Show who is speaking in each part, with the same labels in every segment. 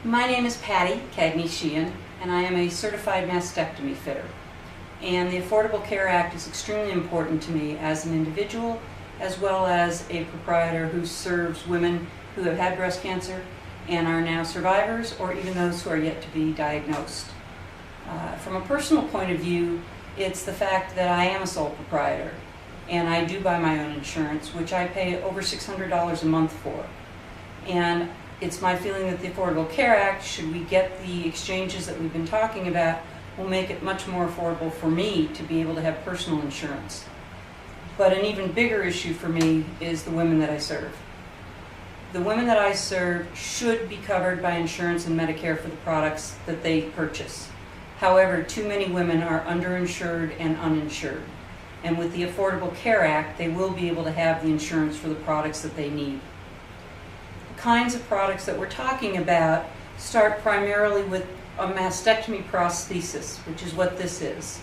Speaker 1: My name is Pattie Sheehan, and I am a certified mastectomy fitter. And the Affordable Care Act is extremely important to me as an individual, as well as a proprietor who serves women who have had breast cancer and are now survivors, or even those who are yet to be diagnosed. From a personal point of view, it's the fact that I am a sole proprietor, and I do buy my own insurance, which I pay over $600 a month for. And it's my feeling that the Affordable Care Act, should we get the exchanges that we've been talking about, will make it much more affordable for me to be able to have personal insurance. But an even bigger issue for me is the women that I serve. The women that I serve should be covered by insurance and Medicare for the products that they purchase. However, too many women are underinsured and uninsured. And with the Affordable Care Act, they will be able to have the insurance for the products that they need. The kinds of products that we're talking about start primarily with a mastectomy prosthesis, which is what this is.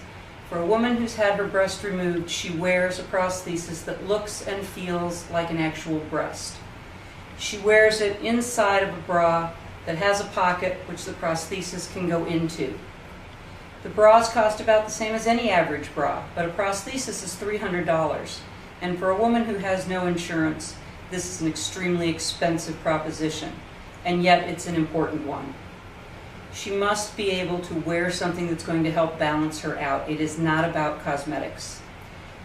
Speaker 1: For a woman who's had her breast removed, she wears a prosthesis that looks and feels like an actual breast. She wears it inside of a bra that has a pocket which the prosthesis can go into. The bras cost about the same as any average bra, but a prosthesis is $300. And for a woman who has no insurance, this is an extremely expensive proposition, and yet it's an important one. She must be able to wear something that's going to help balance her out. It is not about cosmetics.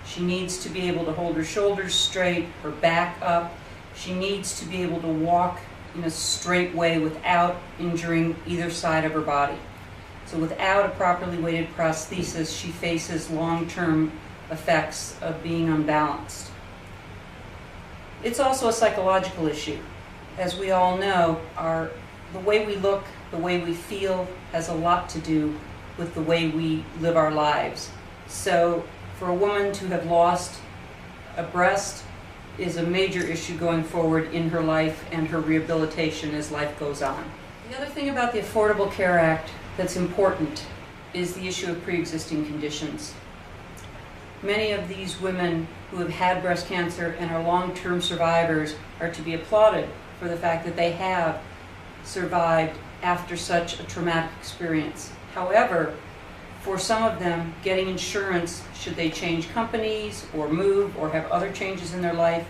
Speaker 1: She needs to be able to hold her shoulders straight, her back up. She needs to be able to walk in a straight way without injuring either side of her body. So without a properly weighted prosthesis, she faces long-term effects of being unbalanced. It's also a psychological issue. As we all know, the way we look, the way we feel has a lot to do with the way we live our lives. So for a woman to have lost a breast is a major issue going forward in her life and her rehabilitation as life goes on. The other thing about the Affordable Care Act that's important is the issue of pre-existing conditions. Many of these women who have had breast cancer and are long-term survivors are to be applauded for the fact that they have survived after such a traumatic experience. However, for some of them, getting insurance, should they change companies or move or have other changes in their life,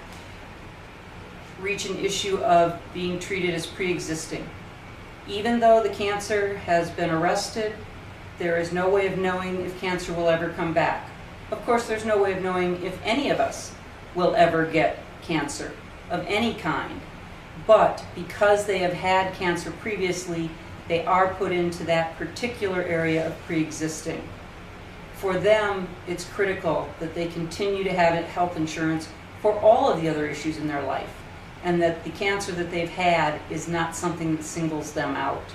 Speaker 1: reach an issue of being treated as pre-existing. Even though the cancer has been arrested, there is no way of knowing if cancer will ever come back. Of course, there's no way of knowing if any of us will ever get cancer of any kind. But because they have had cancer previously, they are put into that particular area of pre-existing. For them, it's critical that they continue to have health insurance for all of the other issues in their life, and that the cancer that they've had is not something that singles them out.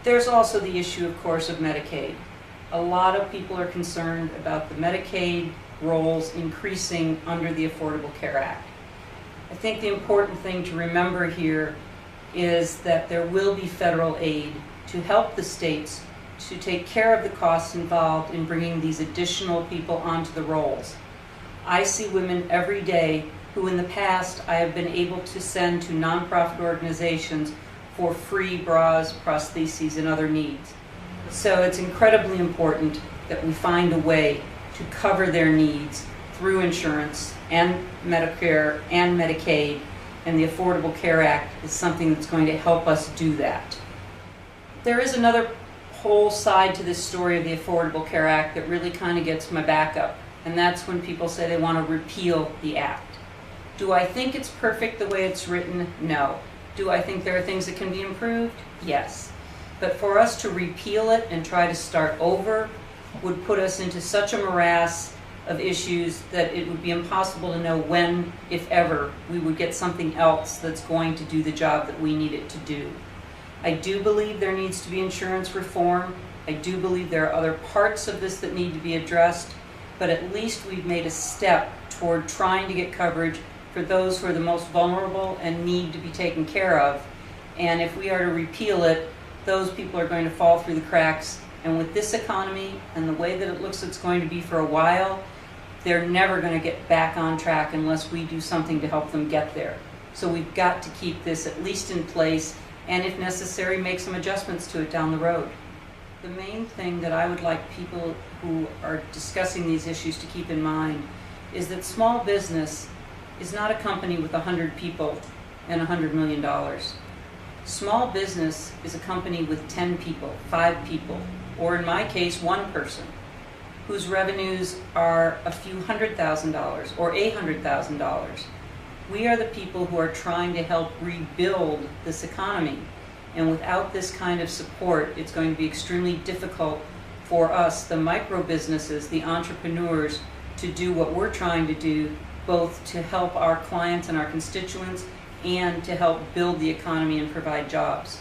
Speaker 1: There's also the issue, of course, of Medicaid. A lot of people are concerned about the Medicaid rolls increasing under the Affordable Care Act. I think the important thing to remember here is that there will be federal aid to help the states to take care of the costs involved in bringing these additional people onto the rolls. I see women every day who in the past I have been able to send to nonprofit organizations for free bras, prostheses, and other needs. So it's incredibly important that we find a way to cover their needs through insurance and Medicare and Medicaid, and the Affordable Care Act is something that's going to help us do that. There is another whole side to this story of the Affordable Care Act that really kind of gets my back up, and that's when people say they want to repeal the act. Do I think it's perfect the way it's written? No. Do I think there are things that can be improved? Yes. But for us to repeal it and try to start over would put us into such a morass of issues that it would be impossible to know when, if ever, we would get something else that's going to do the job that we need it to do. I do believe there needs to be insurance reform. I do believe there are other parts of this that need to be addressed, but at least we've made a step toward trying to get coverage for those who are the most vulnerable and need to be taken care of. And if we are to repeal it, those people are going to fall through the cracks. And with this economy and the way that it looks it's going to be for a while, they're never going to get back on track unless we do something to help them get there. So we've got to keep this at least in place and if necessary, make some adjustments to it down the road. The main thing that I would like people who are discussing these issues to keep in mind is that small business is not a company with 100 people and $100 million. Small business is a company with 10 people, 5 people, or in my case, 1 person, whose revenues are a few $100,000 or $800,000. We are the people who are trying to help rebuild this economy. And without this kind of support, it's going to be extremely difficult for us, the micro businesses, the entrepreneurs, to do what we're trying to do, both to help our clients and our constituents and to help build the economy and provide jobs.